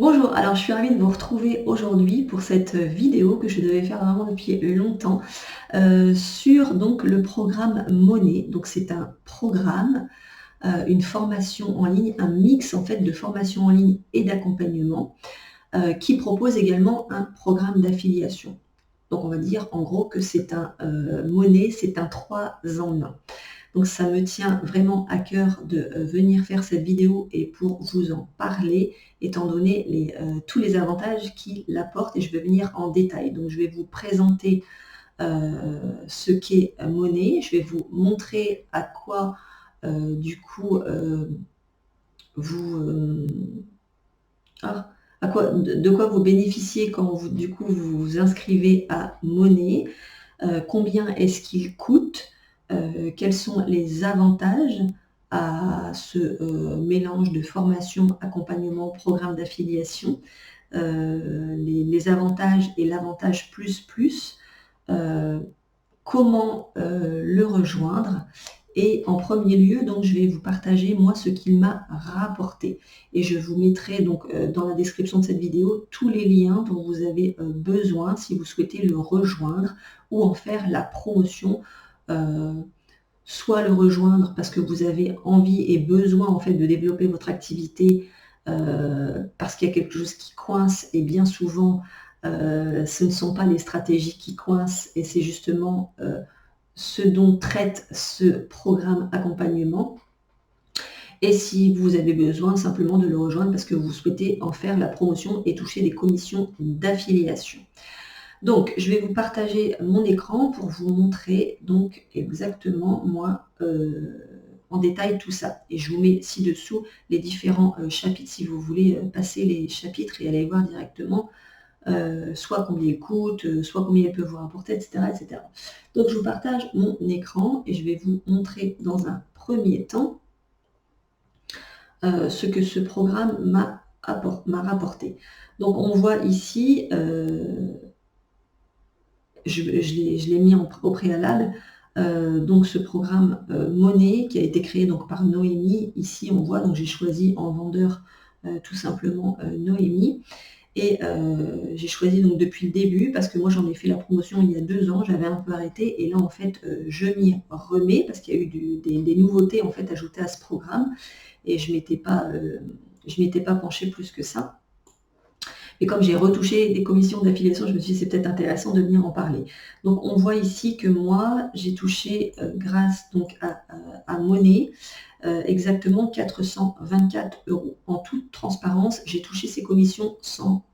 Bonjour, alors je suis ravie de vous retrouver aujourd'hui pour cette vidéo que je devais faire vraiment depuis longtemps sur donc le programme Monet. Donc c'est un programme, une formation en ligne, un mix en fait de formation en ligne et d'accompagnement qui propose également un programme d'affiliation. Donc on va dire en gros que c'est un Monet, c'est un 3 en 1. Donc ça me tient vraiment à cœur de venir faire cette vidéo et pour vous en parler, étant donné tous les avantages qu'il apporte et je vais venir en détail. Donc je vais vous présenter ce qu'est Monet, je vais vous montrer à quoi du coup vous de quoi vous bénéficiez quand vous du coup vous vous inscrivez à Monet, combien est-ce qu'il coûte, quels sont les avantages à ce mélange de formation, accompagnement, programme d'affiliation, les avantages et l'avantage plus plus, comment le rejoindre et en premier lieu, donc je vais vous partager moi ce qu'il m'a rapporté et je vous mettrai donc dans la description de cette vidéo tous les liens dont vous avez besoin si vous souhaitez le rejoindre ou en faire la promotion, soit le rejoindre parce que vous avez envie et besoin en fait de développer votre activité, parce qu'il y a quelque chose qui coince et bien souvent, ce ne sont pas les stratégies qui coincent et c'est justement, ce dont traite ce programme accompagnement. Et si vous avez besoin simplement de le rejoindre parce que vous souhaitez en faire la promotion et toucher des commissions d'affiliation. Donc, je vais vous partager mon écran pour vous montrer donc exactement moi en détail tout ça. Et je vous mets ci-dessous les différents chapitres si vous voulez passer les chapitres et aller voir directement soit combien il coûte, soit combien il peut vous rapporter, etc., etc. Donc je vous partage mon écran et je vais vous montrer dans un premier temps ce que ce programme m'a rapporté. Donc on voit ici, je l'ai mis au préalable, donc ce programme Monet qui a été créé donc par Noémie. Ici on voit, donc j'ai choisi en vendeur tout simplement Noémie. Et j'ai choisi donc depuis le début parce que moi j'en ai fait la promotion il y a 2 ans, j'avais un peu arrêté et là en fait je m'y remets parce qu'il y a eu des nouveautés en fait ajoutées à ce programme et je m'étais pas penchée plus que ça. Et comme j'ai retouché des commissions d'affiliation, je me suis dit c'est peut-être intéressant de venir en parler. Donc on voit ici que moi j'ai touché grâce donc à Monet exactement 424 €. En toute transparence, j'ai touché ces commissions sans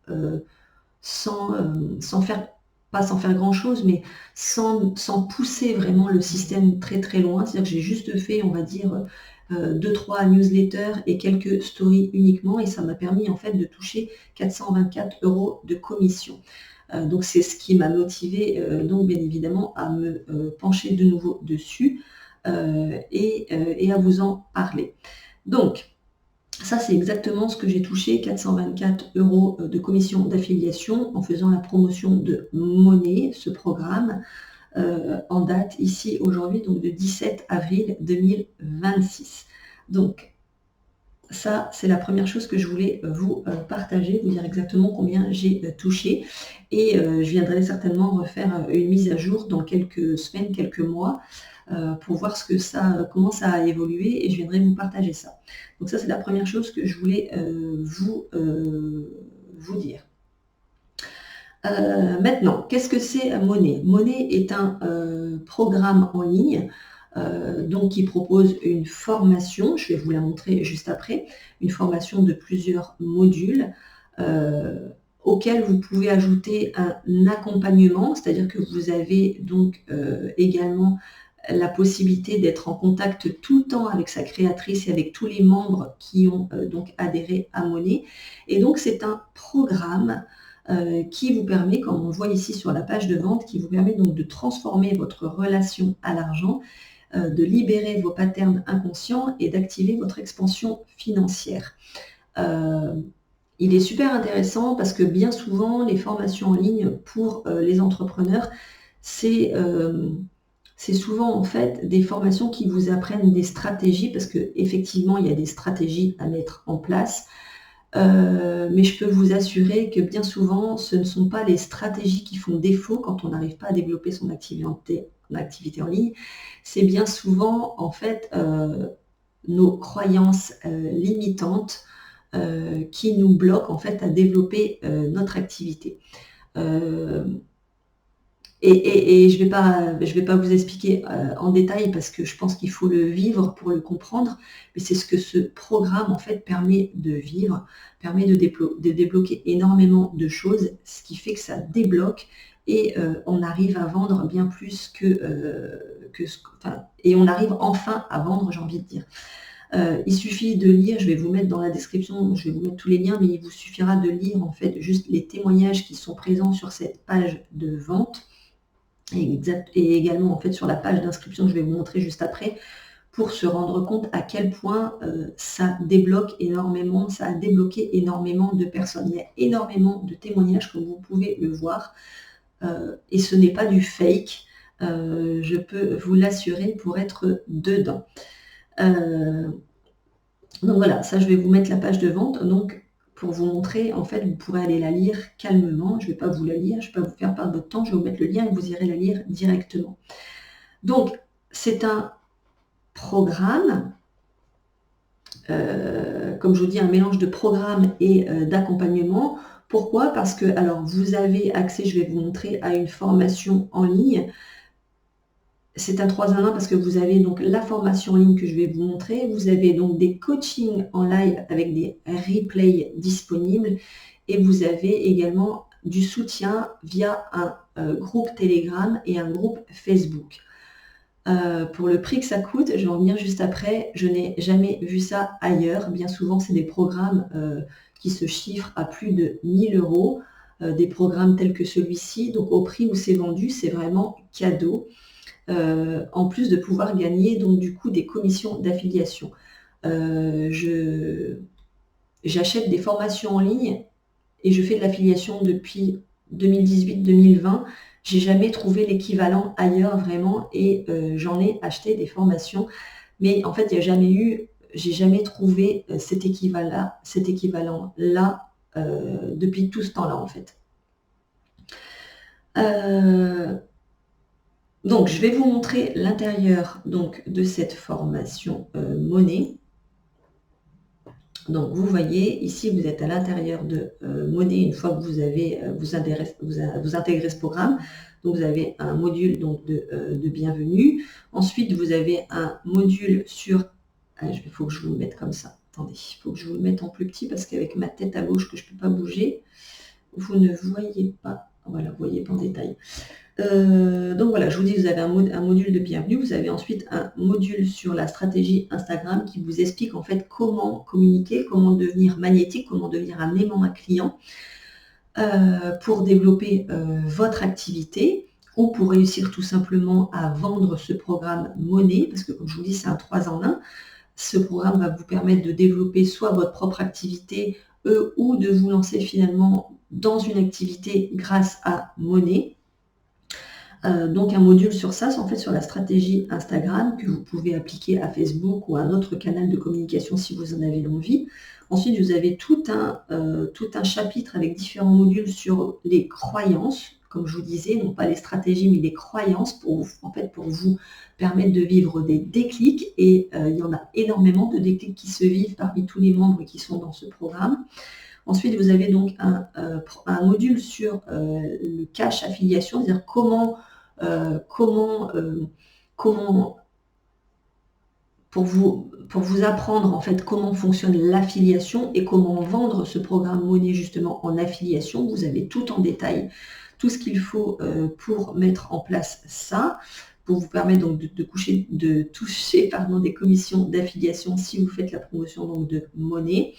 faire, pas sans faire grand-chose, mais sans pousser vraiment le système très très loin. C'est-à-dire que j'ai juste fait, on va dire, 2-3 newsletters et quelques stories uniquement, et ça m'a permis en fait de toucher 424 € de commission. Donc c'est ce qui m'a motivé donc bien évidemment à me pencher de nouveau dessus et à vous en parler. Donc ça, c'est exactement ce que j'ai touché, 424 € de commission d'affiliation en faisant la promotion de Monet, ce programme, en date ici aujourd'hui, donc de 17 avril 2026. Donc ça, c'est la première chose que je voulais vous partager, vous dire exactement combien j'ai touché. Et je viendrai certainement refaire une mise à jour dans quelques semaines, quelques mois, pour voir comment ça a évolué et je viendrai vous partager ça. Donc ça, c'est la première chose que je voulais vous dire. Maintenant, qu'est-ce que c'est Monet? Monet est un programme en ligne donc qui propose une formation, je vais vous la montrer juste après, une formation de plusieurs modules auquel vous pouvez ajouter un accompagnement, c'est-à-dire que vous avez donc également la possibilité d'être en contact tout le temps avec sa créatrice et avec tous les membres qui ont donc adhéré à Monet. Et donc c'est un programme qui vous permet, comme on voit ici sur la page de vente, qui vous permet donc de transformer votre relation à l'argent, de libérer vos patterns inconscients et d'activer votre expansion financière. Il est super intéressant parce que bien souvent, les formations en ligne pour les entrepreneurs, c'est souvent en fait des formations qui vous apprennent des stratégies parce qu'effectivement, il y a des stratégies à mettre en place. Mais je peux vous assurer que bien souvent, ce ne sont pas les stratégies qui font défaut quand on n'arrive pas à développer son activité en ligne. C'est bien souvent, en fait, nos croyances limitantes qui nous bloquent en fait à développer notre activité. Et je vais pas vous expliquer en détail parce que je pense qu'il faut le vivre pour le comprendre, mais c'est ce que ce programme en fait permet de vivre, permet de débloquer énormément de choses, ce qui fait que ça débloque et on arrive à vendre bien plus et on arrive enfin à vendre, j'ai envie de dire. Il suffit de lire, je vais vous mettre dans la description, je vais vous mettre tous les liens, mais il vous suffira de lire en fait juste les témoignages qui sont présents sur cette page de vente. Et également en fait sur la page d'inscription que je vais vous montrer juste après, pour se rendre compte à quel point ça débloque énormément, ça a débloqué énormément de personnes. Il y a énormément de témoignages comme vous pouvez le voir, et ce n'est pas du fake, je peux vous l'assurer pour être dedans. Donc voilà, ça je vais vous mettre la page de vente. Donc pour vous montrer, en fait, vous pourrez aller la lire calmement. Je ne vais pas vous la lire, je ne vais pas vous faire perdre votre temps. Je vais vous mettre le lien et vous irez la lire directement. Donc, c'est un programme, comme je vous dis, un mélange de programme et d'accompagnement. Pourquoi? Parce que, alors, vous avez accès, je vais vous montrer, à une formation en ligne. C'est un 3 en 1 parce que vous avez donc la formation en ligne que je vais vous montrer. Vous avez donc des coachings en live avec des replays disponibles. Et vous avez également du soutien via un groupe Telegram et un groupe Facebook. Pour le prix que ça coûte, je vais en venir juste après, je n'ai jamais vu ça ailleurs. Bien souvent, c'est des programmes qui se chiffrent à plus de 1000 €, des programmes tels que celui-ci. Donc au prix où c'est vendu, c'est vraiment cadeau. En plus de pouvoir gagner donc du coup des commissions d'affiliation. J'achète des formations en ligne et je fais de l'affiliation depuis 2018-2020. J'ai jamais trouvé l'équivalent ailleurs vraiment et j'en ai acheté des formations, mais en fait j'ai jamais trouvé cet équivalent-là depuis tout ce temps-là en fait. Donc, je vais vous montrer l'intérieur de cette formation monnaie. Donc, vous voyez, ici, vous êtes à l'intérieur de monnaie une fois que vous avez vous intégrez ce programme. Donc, vous avez un module de bienvenue. Ensuite, vous avez un module sur... Il faut que je vous le mette comme ça. Attendez, il faut que je vous le mette en plus petit parce qu'avec ma tête à gauche que je ne peux pas bouger, vous ne voyez pas. Voilà, vous ne voyez pas en détail. Donc voilà, je vous dis, vous avez un module de bienvenue, vous avez ensuite un module sur la stratégie Instagram qui vous explique en fait comment communiquer, comment devenir magnétique, comment devenir un aimant à client pour développer votre activité ou pour réussir tout simplement à vendre ce programme monnaie, parce que comme je vous dis, c'est un 3 en 1. Ce programme va vous permettre de développer soit votre propre activité ou de vous lancer finalement dans une activité grâce à monnaie. Donc un module sur ça, c'est en fait sur la stratégie Instagram que vous pouvez appliquer à Facebook ou à un autre canal de communication si vous en avez l'envie. Ensuite, vous avez tout un chapitre avec différents modules sur les croyances, comme je vous disais, non pas les stratégies, mais les croyances pour vous permettre de vivre des déclics. Et il y en a énormément de déclics qui se vivent parmi tous les membres qui sont dans ce programme. Ensuite, vous avez donc un module sur le cash affiliation, c'est-à-dire comment pour vous apprendre en fait comment fonctionne l'affiliation et comment vendre ce programme monnaie justement en affiliation. Vous avez tout en détail, tout ce qu'il faut pour mettre en place ça, pour vous permettre donc de toucher des commissions d'affiliation si vous faites la promotion donc de monnaie.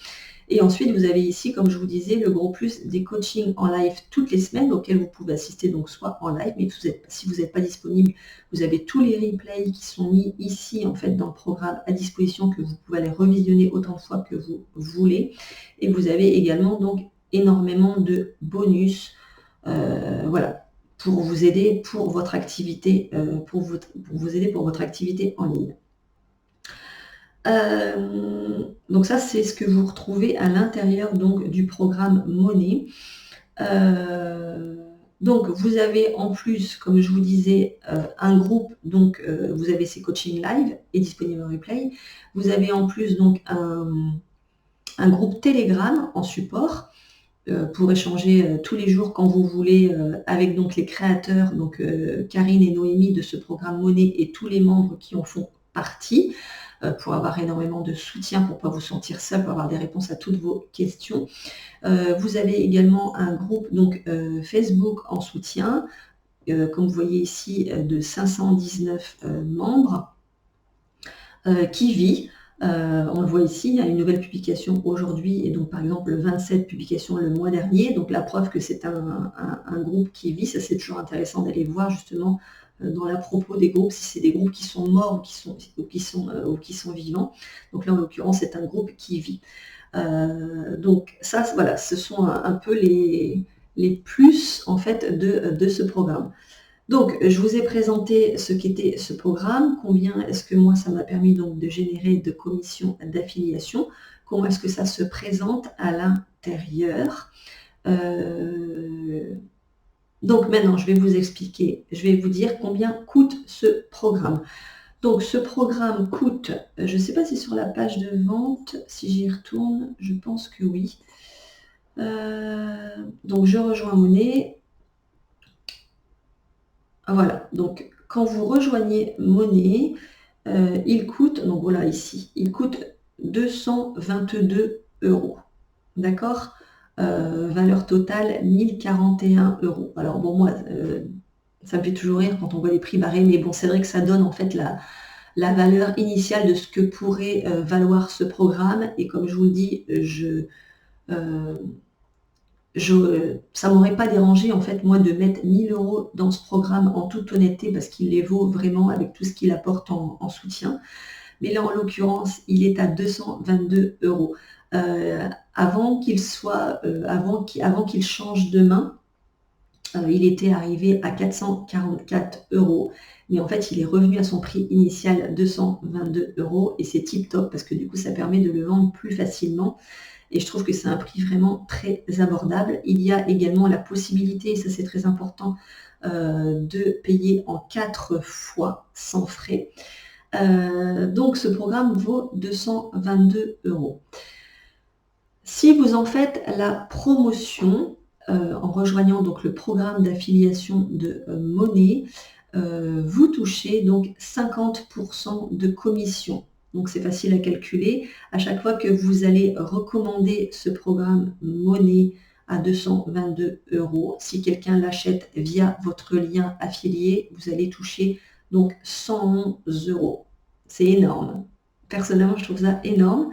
Et ensuite, vous avez ici, comme je vous disais, le gros plus des coachings en live toutes les semaines auxquels vous pouvez assister, donc soit en live, mais si vous n'êtes pas disponible, vous avez tous les replays qui sont mis ici, en fait, dans le programme à disposition, que vous pouvez aller revisionner autant de fois que vous voulez. Et vous avez également donc énormément de bonus, voilà, pour vous aider pour votre activité, pour vous aider pour votre activité en ligne. Donc ça, c'est ce que vous retrouvez à l'intérieur donc du programme Monnaie. Donc vous avez en plus, comme je vous disais, un groupe, donc vous avez ces coachings live et disponibles en replay. Vous avez en plus donc un groupe Telegram en support pour échanger tous les jours quand vous voulez avec donc les créateurs, donc Karine et Noémie de ce programme Monnaie et tous les membres qui en font partie, pour avoir énormément de soutien, pour ne pas vous sentir seul, pour avoir des réponses à toutes vos questions. Vous avez également un groupe donc, Facebook en soutien, comme vous voyez ici, de 519 membres, qui vit. On le voit ici, il y a une nouvelle publication aujourd'hui et donc par exemple 27 publications le mois dernier, donc la preuve que c'est un groupe qui vit. Ça, c'est toujours intéressant d'aller voir justement dans la propos des groupes, si c'est des groupes qui sont morts ou qui sont vivants. Donc là, en l'occurrence, c'est un groupe qui vit. Donc ça, voilà, ce sont un peu les plus en fait de ce programme. Donc, je vous ai présenté ce qu'était ce programme, combien est-ce que moi ça m'a permis donc de générer de commissions d'affiliation, comment est-ce que ça se présente à l'intérieur. Donc maintenant, je vais vous expliquer, je vais vous dire combien coûte ce programme. Donc ce programme coûte, je ne sais pas si sur la page de vente, si j'y retourne, je pense que oui. Donc je rejoins Monnaie. Voilà, donc quand vous rejoignez Monnaie, il coûte, donc voilà ici, il coûte 222 €. D'accord? Valeur totale 1041 €. Alors bon, moi, ça me fait toujours rire quand on voit les prix barrés, mais bon, c'est vrai que ça donne en fait la valeur initiale de ce que pourrait valoir ce programme. Et comme je vous le dis, ça m'aurait pas dérangé en fait moi de mettre 1000 € dans ce programme en toute honnêteté, parce qu'il les vaut vraiment avec tout ce qu'il apporte en soutien. Mais là, en l'occurrence, il est à 222 €. Avant qu'il change de main, il était arrivé à 444 €. Mais en fait, il est revenu à son prix initial, 222 € et c'est tip top parce que du coup, ça permet de le vendre plus facilement. Et je trouve que c'est un prix vraiment très abordable. Il y a également la possibilité, et ça c'est très important, de payer en 4 fois sans frais. Donc ce programme vaut 222 €. Si vous en faites la promotion, en rejoignant donc le programme d'affiliation de Monnaie, vous touchez donc 50% de commission. Donc c'est facile à calculer. À chaque fois que vous allez recommander ce programme Monnaie à 222 €, si quelqu'un l'achète via votre lien affilié, vous allez toucher donc 111 €. C'est énorme. Personnellement, je trouve ça énorme.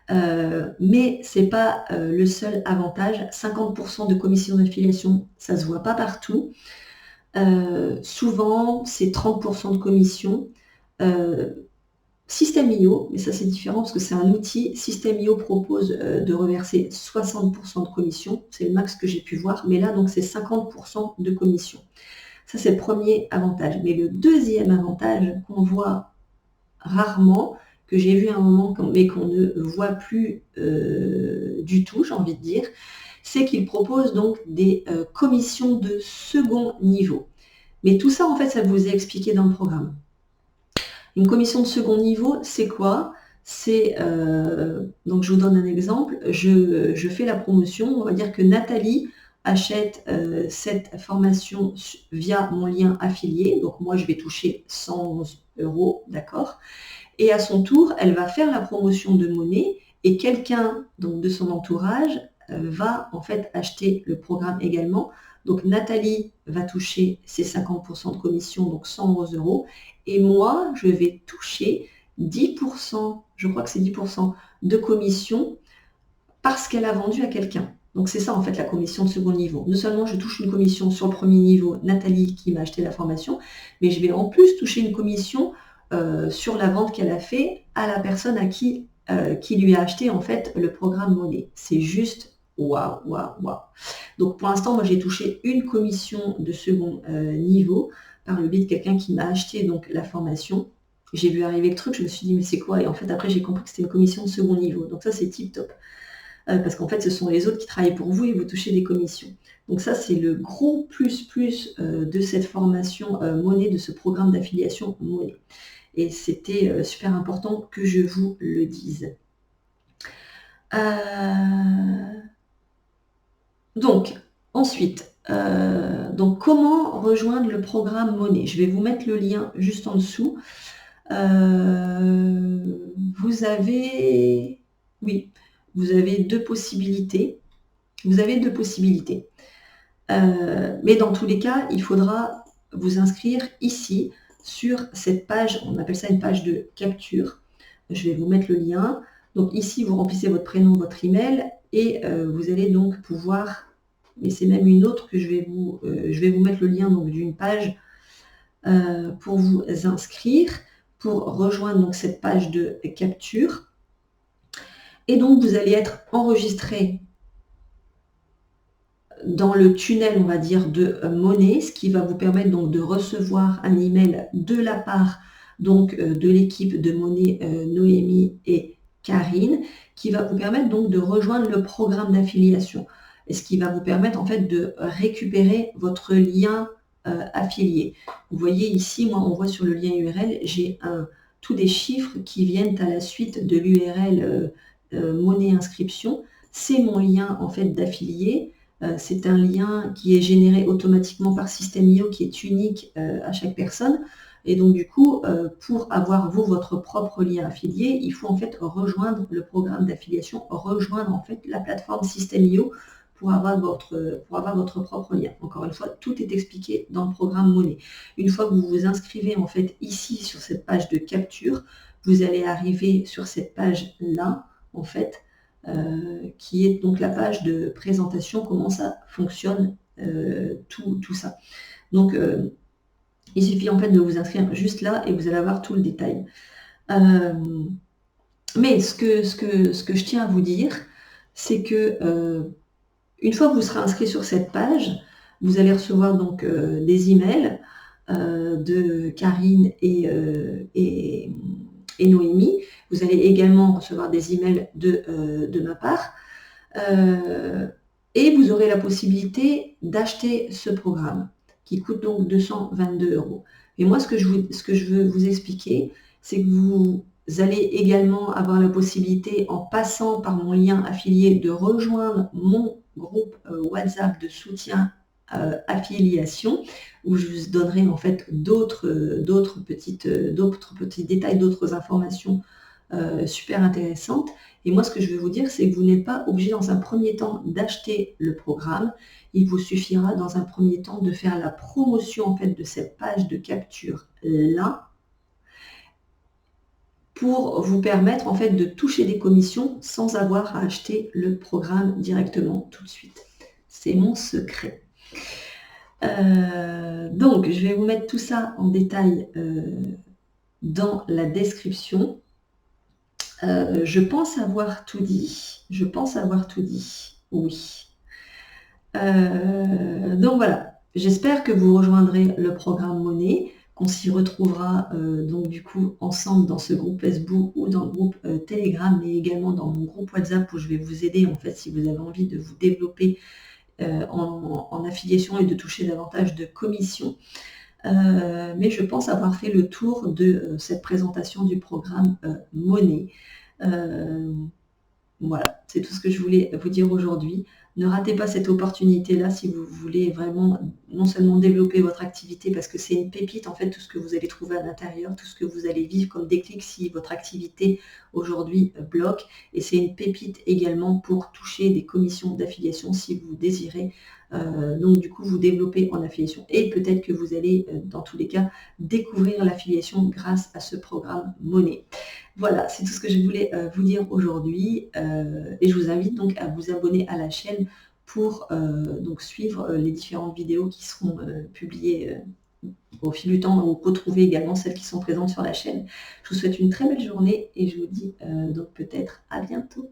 Mais ce n'est pas le seul avantage. 50% de commission d'affiliation, ça ne se voit pas partout. Souvent, c'est 30% de commission. System.io, mais ça c'est différent parce que c'est un outil. System.io propose de reverser 60% de commission. C'est le max que j'ai pu voir. Mais là, donc, c'est 50% de commission. Ça, c'est le premier avantage. Mais le deuxième avantage qu'on voit rarement, que j'ai vu à un moment, mais qu'on ne voit plus du tout, j'ai envie de dire, c'est qu'il propose donc des commissions de second niveau. Mais tout ça, en fait, ça vous est expliqué dans le programme. Une commission de second niveau, c'est quoi? C'est, donc je vous donne un exemple, je fais la promotion, on va dire que Nathalie achète cette formation via mon lien affilié, donc moi je vais toucher 111 €, d'accord? Et à son tour, elle va faire la promotion de Monnaie et quelqu'un donc de son entourage va en fait acheter le programme également. Donc Nathalie va toucher ses 50% de commission, donc 111 €. Et moi, je vais toucher 10%, je crois que c'est 10% de commission parce qu'elle a vendu à quelqu'un. Donc c'est ça en fait la commission de second niveau. Non seulement je touche une commission sur le premier niveau, Nathalie qui m'a acheté la formation, mais je vais en plus toucher une commission sur la vente qu'elle a fait à la personne à qui lui a acheté en fait le programme Monnaie. C'est juste waouh, waouh, waouh. Donc pour l'instant, moi j'ai touché une commission de second niveau par le biais de quelqu'un qui m'a acheté donc la formation. j'ai vu arriver le truc, je me suis dit mais c'est quoi? Et en fait après j'ai compris que c'était une commission de second niveau. Donc ça c'est tip top. Parce qu'en fait ce sont les autres qui travaillent pour vous et vous touchez des commissions. Donc ça c'est le gros plus de cette formation Monnaie, de ce programme d'affiliation Monnaie. Et c'était super important que je vous le dise. Donc, ensuite, donc comment rejoindre le programme Monnaie? Je vais vous mettre le lien juste en dessous. Vous avez, oui, vous avez deux possibilités. Vous avez deux possibilités. Mais dans tous les cas, il faudra vous inscrire ici sur cette page, on appelle ça une page de capture. Je vais vous mettre le lien. Donc ici, vous remplissez votre prénom, votre email et vous allez donc pouvoir, et c'est même une autre que je vais vous mettre le lien d'une page pour vous inscrire, pour rejoindre donc cette page de capture. Et donc vous allez être enregistré dans le tunnel, on va dire, de Monnaie, ce qui va vous permettre donc de recevoir un email de la part donc de l'équipe de Monnaie, Noémie et Karine, qui va vous permettre donc de rejoindre le programme d'affiliation. Et ce qui va vous permettre en fait de récupérer votre lien affilié. Vous voyez ici, moi on voit sur le lien URL, j'ai tous des chiffres qui viennent à la suite de l'URL Monnaie inscription. C'est mon lien en fait d'affilié. C'est un lien qui est généré automatiquement par System.io, qui est unique à chaque personne. Et donc du coup, pour avoir vous votre propre lien affilié, il faut en fait rejoindre le programme d'affiliation, rejoindre en fait la plateforme System.io pour avoir votre propre lien. Encore une fois, tout est expliqué dans le programme Monnaie. Une fois que vous vous inscrivez en fait ici sur cette page de capture, vous allez arriver sur cette page-là, en fait, qui est donc la page de présentation, comment ça fonctionne, tout ça. Donc, il suffit en fait de vous inscrire juste là et vous allez avoir tout le détail. Mais ce que je tiens à vous dire, c'est que une fois que vous serez inscrit sur cette page, vous allez recevoir donc des emails de Karine et Noémie. Vous allez également recevoir des emails de ma part. Et vous aurez la possibilité d'acheter ce programme qui coûte donc 222 €. Et moi, ce que je veux vous expliquer, c'est que vous allez également avoir la possibilité, en passant par mon lien affilié, de rejoindre mon groupe WhatsApp de soutien affiliation, où je vous donnerai en fait d'autres petits détails, d'autres informations super intéressantes. Et moi, ce que je veux vous dire, c'est que vous n'êtes pas obligé dans un premier temps d'acheter le programme. Il vous suffira dans un premier temps de faire la promotion en fait de cette page de capture là, pour vous permettre en fait de toucher des commissions sans avoir à acheter le programme directement tout de suite. C'est mon secret. Donc, je vais vous mettre tout ça en détail dans la description. Je pense avoir tout dit. Oui. Donc voilà. J'espère que vous rejoindrez le programme Monnaie, qu'on s'y retrouvera donc du coup ensemble dans ce groupe Facebook ou dans le groupe Telegram, mais également dans mon groupe WhatsApp où je vais vous aider en fait si vous avez envie de vous développer en affiliation et de toucher davantage de commissions. Mais je pense avoir fait le tour de cette présentation du programme Monnaie. Voilà, c'est tout ce que je voulais vous dire aujourd'hui. Ne ratez pas cette opportunité-là si vous voulez vraiment non seulement développer votre activité, parce que c'est une pépite en fait tout ce que vous allez trouver à l'intérieur, tout ce que vous allez vivre comme déclic si votre activité aujourd'hui bloque, et c'est une pépite également pour toucher des commissions d'affiliation si vous désirez donc du coup vous développer en affiliation, et peut-être que vous allez dans tous les cas découvrir l'affiliation grâce à ce programme Monnaie. Voilà, c'est tout ce que je voulais vous dire aujourd'hui et je vous invite donc à vous abonner à la chaîne pour donc suivre les différentes vidéos qui seront publiées au fil du temps, ou retrouver également celles qui sont présentes sur la chaîne. Je vous souhaite une très belle journée et je vous dis donc peut-être à bientôt.